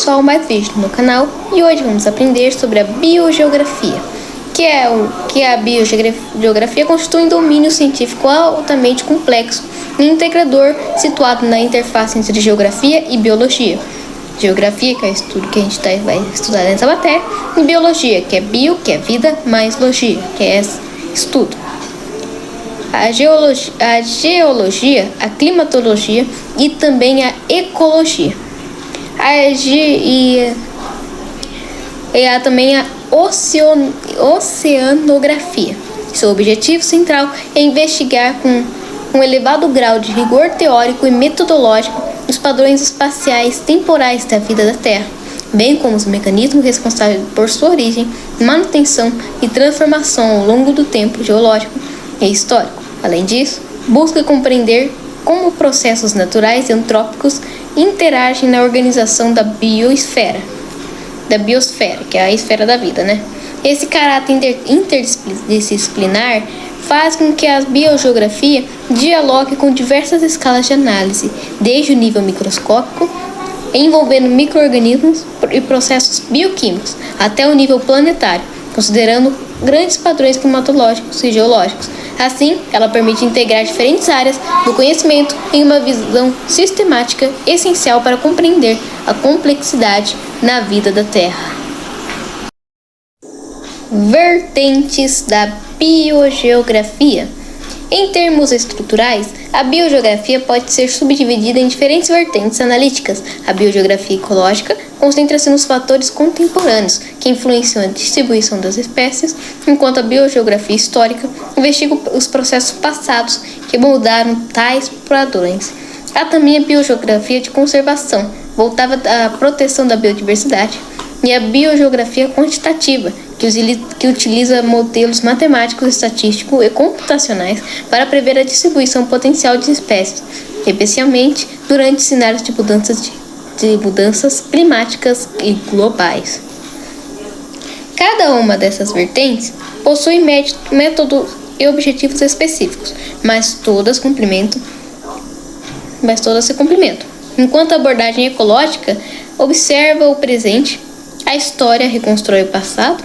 pessoal, mais vídeo no canal e hoje vamos aprender sobre a biogeografia, que a biogeografia constitui um domínio científico altamente complexo e integrador situado na interface entre geografia e biologia. Geografia, que é o estudo que a gente vai estudar nessa matéria, e biologia, que é bio, que é vida, mais logia, que é estudo. A geologia, a climatologia e também a ecologia. Há também a oceanografia. Seu objetivo central é investigar com um elevado grau de rigor teórico e metodológico os padrões espaciais temporais da vida da Terra, bem como os mecanismos responsáveis por sua origem, manutenção e transformação ao longo do tempo geológico e histórico. Além disso, busca compreender como processos naturais e antrópicos interagem na organização da biosfera, que é a esfera da vida, né? Esse caráter interdisciplinar faz com que a biogeografia dialogue com diversas escalas de análise, desde o nível microscópico, envolvendo micro-organismos e processos bioquímicos, até o nível planetário, considerando grandes padrões climatológicos e geológicos. Assim, ela permite integrar diferentes áreas do conhecimento em uma visão sistemática essencial para compreender a complexidade na vida da Terra. Vertentes da biogeografia. Em termos estruturais, a biogeografia pode ser subdividida em diferentes vertentes analíticas. A biogeografia ecológica concentra-se nos fatores contemporâneos que influenciam a distribuição das espécies, enquanto a biogeografia histórica investiga os processos passados que moldaram tais padrões. Há também a biogeografia de conservação, voltada à proteção da biodiversidade, e a biogeografia quantitativa, que utiliza modelos matemáticos, estatísticos e computacionais para prever a distribuição potencial de espécies, especialmente durante cenários de mudanças climáticas e globais. Cada uma dessas vertentes possui métodos e objetivos específicos, mas todas se complementam. Enquanto a abordagem ecológica observa o presente, a história reconstrói o passado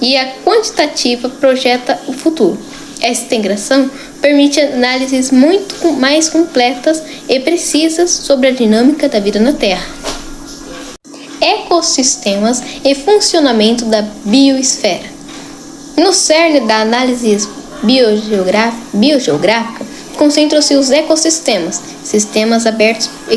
e a quantitativa projeta o futuro. Essa integração permite análises muito mais completas e precisas sobre a dinâmica da vida na Terra. Ecossistemas e funcionamento da biosfera. No cerne da análise biogeográfica concentram-se os ecossistemas, sistemas abertos e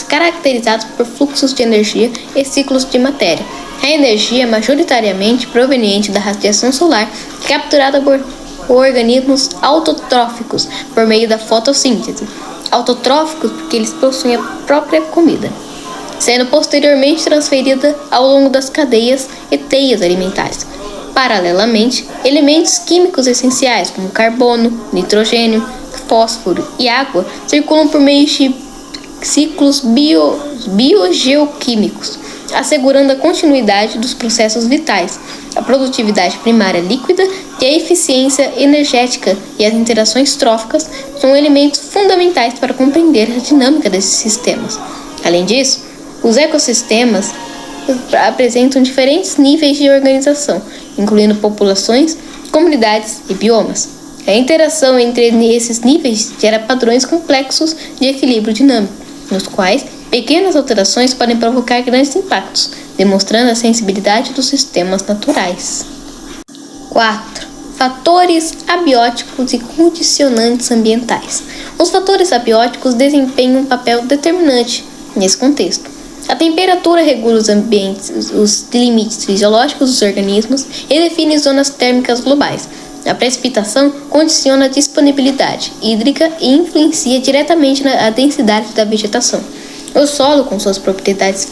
caracterizados por fluxos de energia e ciclos de matéria. A energia é majoritariamente proveniente da radiação solar, capturada por organismos autotróficos por meio da fotossíntese. Autotróficos porque eles possuem a própria comida, sendo posteriormente transferida ao longo das cadeias e teias alimentares. Paralelamente, elementos químicos essenciais como carbono, nitrogênio, fósforo e água circulam por meio de ciclos biogeoquímicos, assegurando a continuidade dos processos vitais, a produtividade primária líquida e a eficiência energética, e as interações tróficas são elementos fundamentais para compreender a dinâmica desses sistemas. Além disso, os ecossistemas apresentam diferentes níveis de organização, incluindo populações, comunidades e biomas. A interação entre esses níveis gera padrões complexos de equilíbrio dinâmico, nos quais pequenas alterações podem provocar grandes impactos, demonstrando a sensibilidade dos sistemas naturais. 4. Fatores abióticos e condicionantes ambientais. Os fatores abióticos desempenham um papel determinante nesse contexto. A temperatura regula os limites fisiológicos dos organismos e define zonas térmicas globais. A precipitação condiciona a disponibilidade hídrica e influencia diretamente na densidade da vegetação. O solo, com suas propriedades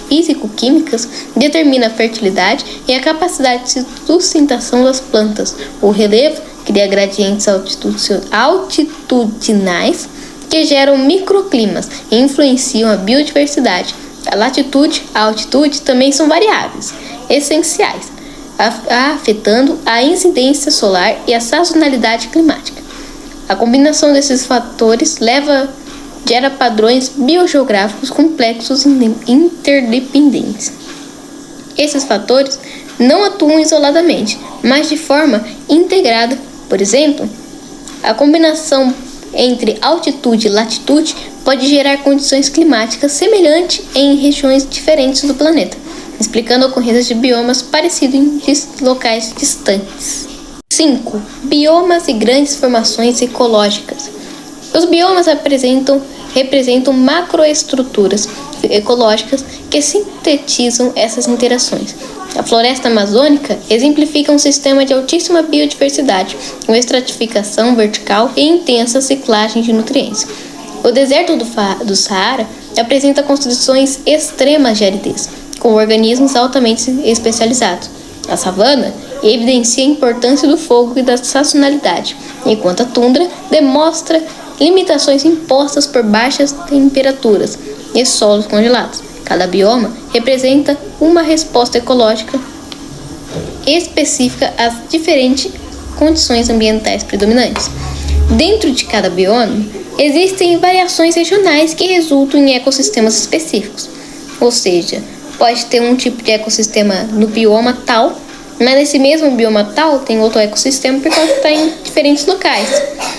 físico-químicas, determina a fertilidade e a capacidade de sustentação das plantas. O relevo cria gradientes altitudinais que geram microclimas e influenciam a biodiversidade. A latitude e a altitude também são variáveis essenciais, afetando a incidência solar e a sazonalidade climática. A combinação desses fatores leva gera padrões biogeográficos complexos e interdependentes. Esses fatores não atuam isoladamente, mas de forma integrada. Por exemplo, a combinação entre altitude e latitude pode gerar condições climáticas semelhantes em regiões diferentes do planeta, explicando a ocorrência de biomas parecidos em locais distantes. 5. Biomas e grandes formações ecológicas. Os biomas representam macroestruturas ecológicas que sintetizam essas interações. A floresta amazônica exemplifica um sistema de altíssima biodiversidade, com estratificação vertical e intensa ciclagem de nutrientes. O deserto do Saara apresenta condições extremas de aridez, com organismos altamente especializados. A savana evidencia a importância do fogo e da sazonalidade, enquanto a tundra demonstra limitações impostas por baixas temperaturas e solos congelados. Cada bioma representa uma resposta ecológica específica às diferentes condições ambientais predominantes. Dentro de cada bioma, existem variações regionais que resultam em ecossistemas específicos. Ou seja, pode ter um tipo de ecossistema no bioma tal, mas nesse mesmo bioma tal tem outro ecossistema porque está em diferentes locais.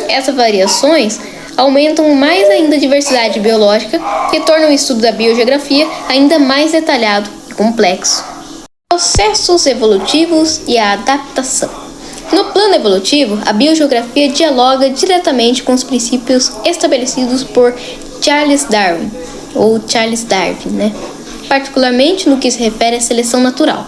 Essas variações aumentam mais ainda a diversidade biológica e tornam o estudo da biogeografia ainda mais detalhado e complexo. Processos evolutivos e a adaptação. No plano evolutivo, a biogeografia dialoga diretamente com os princípios estabelecidos por Charles Darwin, particularmente no que se refere à seleção natural.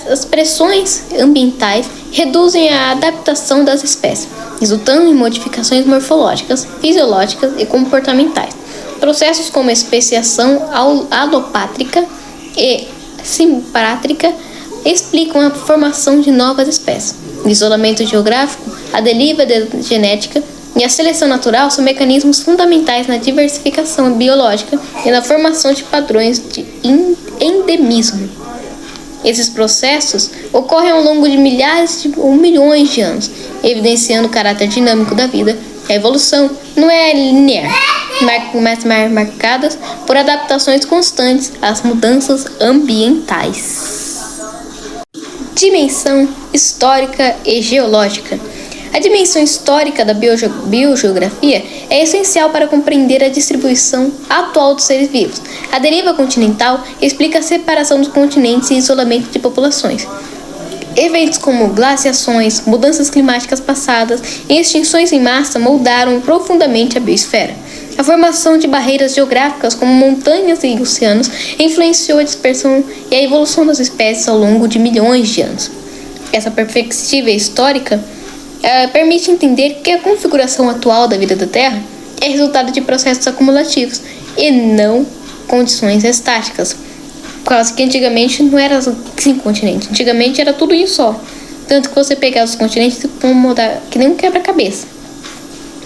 As pressões ambientais reduzem a adaptação das espécies, resultando em modificações morfológicas, fisiológicas e comportamentais. Processos como especiação alopátrica e simpátrica explicam a formação de novas espécies. O isolamento geográfico, a deriva genética e a seleção natural são mecanismos fundamentais na diversificação biológica e na formação de padrões de endemismo. Esses processos ocorrem ao longo de milhares ou milhões de anos, evidenciando o caráter dinâmico da vida. A evolução não é linear, mas marcadas por adaptações constantes às mudanças ambientais. Dimensão histórica e geológica. A dimensão histórica da biogeografia é essencial para compreender a distribuição atual dos seres vivos. A deriva continental explica a separação dos continentes e isolamento de populações. Eventos como glaciações, mudanças climáticas passadas e extinções em massa moldaram profundamente a biosfera. A formação de barreiras geográficas como montanhas e oceanos influenciou a dispersão e a evolução das espécies ao longo de milhões de anos. Essa perspectiva histórica permite entender que a configuração atual da vida da Terra é resultado de processos acumulativos e não condições estáticas. Por causa que antigamente não era 5 continentes, antigamente era tudo em só. Tanto que você pegar os continentes e mudar que nem um quebra-cabeça.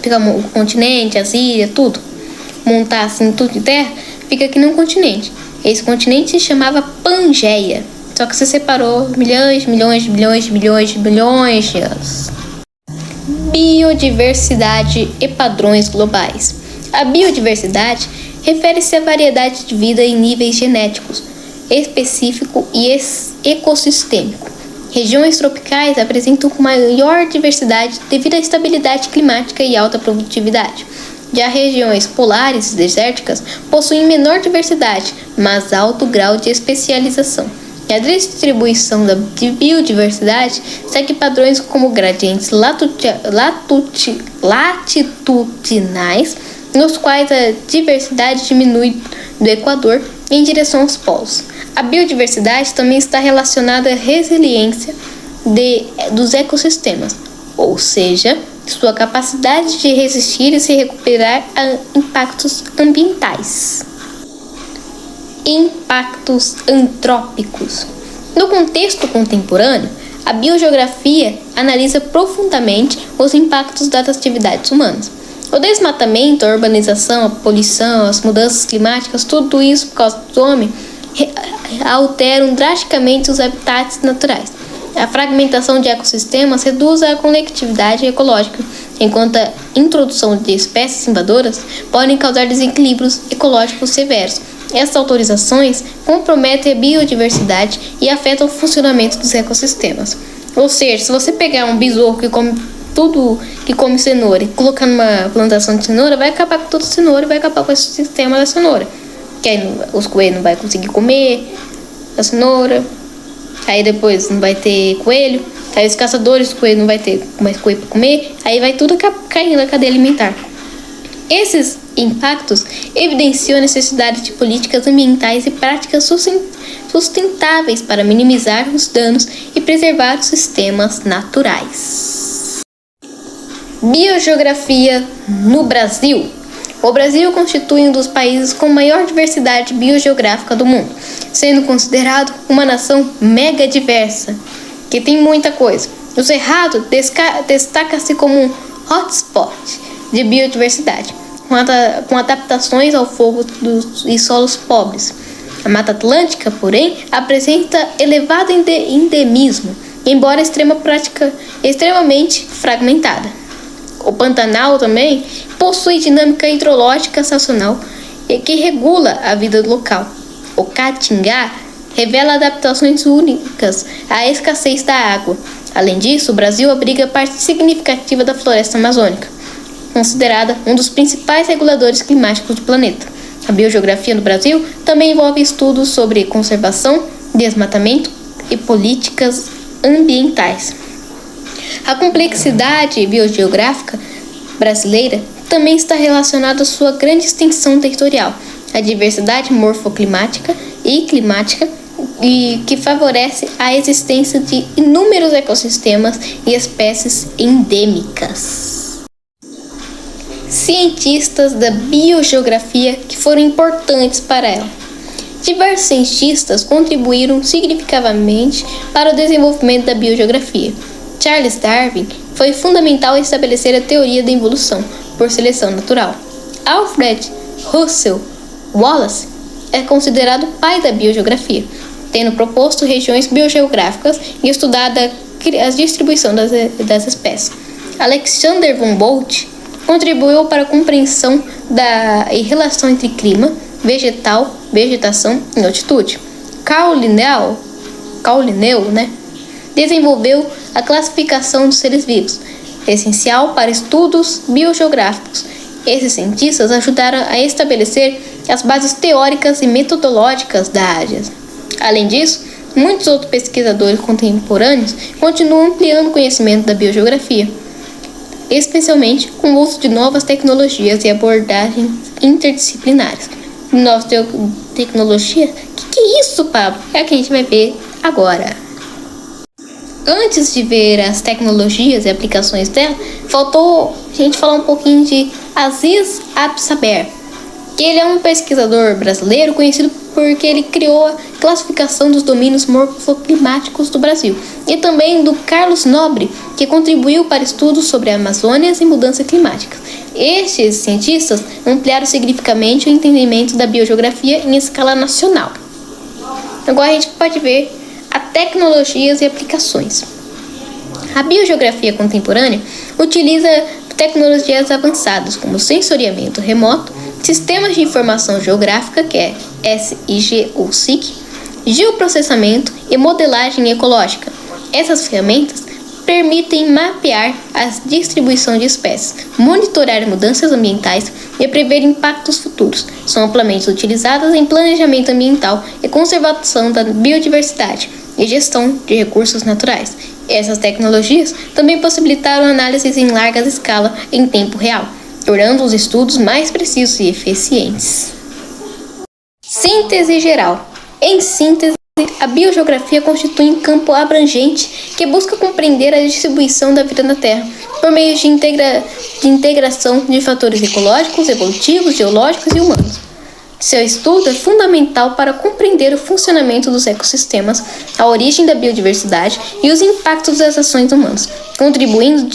Pegar o continente, as ilhas, tudo. Montar assim tudo de terra, fica que nem um continente. Esse continente se chamava Pangeia. Só que você separou milhões de anos. Biodiversidade e padrões globais. A biodiversidade refere-se à variedade de vida em níveis genéticos, específico e ecossistêmico. Regiões tropicais apresentam maior diversidade devido à estabilidade climática e alta produtividade. Já regiões polares e desérticas possuem menor diversidade, mas alto grau de especialização. E a distribuição da biodiversidade segue padrões como gradientes latitudinais, nos quais a diversidade diminui do Equador em direção aos polos. A biodiversidade também está relacionada à resiliência dos ecossistemas, ou seja, sua capacidade de resistir e se recuperar a impactos ambientais. Impactos antrópicos. No contexto contemporâneo, a biogeografia analisa profundamente os impactos das atividades humanas. O desmatamento, a urbanização, a poluição, as mudanças climáticas, tudo isso por causa do homem, alteram drasticamente os habitats naturais. A fragmentação de ecossistemas reduz a conectividade ecológica enquanto a introdução de espécies invasoras podem causar desequilíbrios ecológicos severos. Essas autorizações comprometem a biodiversidade e afetam o funcionamento dos ecossistemas. Ou seja, se você pegar um besouro que come tudo que come cenoura e colocar numa plantação de cenoura, vai acabar com toda a cenoura e vai acabar com o sistema da cenoura. Que aí os coelhos não vão conseguir comer a cenoura, aí depois não vai ter coelho, aí os caçadores de coelho não vai ter mais coelho para comer, aí vai tudo cair na cadeia alimentar. Esses impactos evidenciam a necessidade de políticas ambientais e práticas sustentáveis para minimizar os danos e preservar os sistemas naturais. Biogeografia no Brasil. O Brasil constitui um dos países com maior diversidade biogeográfica do mundo, sendo considerado uma nação mega diversa, que tem muita coisa. O Cerrado destaca-se como um hotspot de biodiversidade, com adaptações ao fogo e solos pobres. A Mata Atlântica, porém, apresenta elevado endemismo, embora extremamente fragmentada. O Pantanal também possui dinâmica hidrológica estacional que regula a vida local. O Caatingá revela adaptações únicas à escassez da água. Além disso, o Brasil abriga parte significativa da floresta amazônica, considerada um dos principais reguladores climáticos do planeta. A biogeografia no Brasil também envolve estudos sobre conservação, desmatamento e políticas ambientais. A complexidade biogeográfica brasileira também está relacionada à sua grande extensão territorial, à diversidade morfoclimática e climática, e que favorece a existência de inúmeros ecossistemas e espécies endêmicas. Cientistas da biogeografia que foram importantes para ela. Diversos cientistas contribuíram significativamente para o desenvolvimento da biogeografia. Charles Darwin foi fundamental em estabelecer a teoria da evolução por seleção natural. Alfred Russel Wallace é considerado o pai da biogeografia, tendo proposto regiões biogeográficas e estudado a distribuição das espécies. Alexander von Bolt contribuiu para a compreensão da relação entre clima, vegetação e altitude. Carl Linnell, desenvolveu a classificação dos seres vivos, essencial para estudos biogeográficos. Esses cientistas ajudaram a estabelecer as bases teóricas e metodológicas da área. Além disso, muitos outros pesquisadores contemporâneos continuam ampliando o conhecimento da biogeografia, especialmente com o uso de novas tecnologias e abordagens interdisciplinares. Novas tecnologias? Que é isso, Pablo? É o que a gente vai ver agora. Antes de ver as tecnologias e aplicações dela, faltou a gente falar um pouquinho de Aziz Absaber, que ele é um pesquisador brasileiro conhecido porque ele criou a classificação dos domínios morfoclimáticos do Brasil, e também do Carlos Nobre, que contribuiu para estudos sobre a Amazônia e mudanças climáticas. Estes cientistas ampliaram significativamente o entendimento da biogeografia em escala nacional. Agora a gente pode ver a tecnologias e aplicações. A biogeografia contemporânea utiliza tecnologias avançadas como sensoriamento remoto, sistemas de informação geográfica, que é SIG ou SIG, geoprocessamento e modelagem ecológica. Essas ferramentas permitem mapear a distribuição de espécies, monitorar mudanças ambientais e prever impactos futuros. São amplamente utilizadas em planejamento ambiental e conservação da biodiversidade e gestão de recursos naturais. Essas tecnologias também possibilitaram análises em larga escala em tempo real, tornando os estudos mais precisos e eficientes. Síntese geral. Em síntese, a biogeografia constitui um campo abrangente que busca compreender a distribuição da vida na Terra por meio de integração de fatores ecológicos, evolutivos, geológicos e humanos. Seu estudo é fundamental para compreender o funcionamento dos ecossistemas, a origem da biodiversidade e os impactos das ações humanas, contribuindo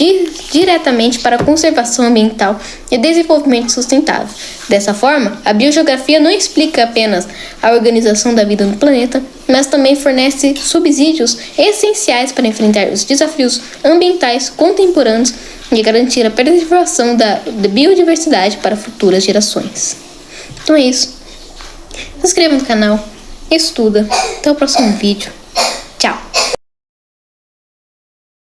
diretamente para a conservação ambiental e desenvolvimento sustentável. Dessa forma, a biogeografia não explica apenas a organização da vida no planeta, mas também fornece subsídios essenciais para enfrentar os desafios ambientais contemporâneos e garantir a preservação da biodiversidade para futuras gerações. Então é isso. Se inscreva no canal, estuda. Até o próximo vídeo. Tchau!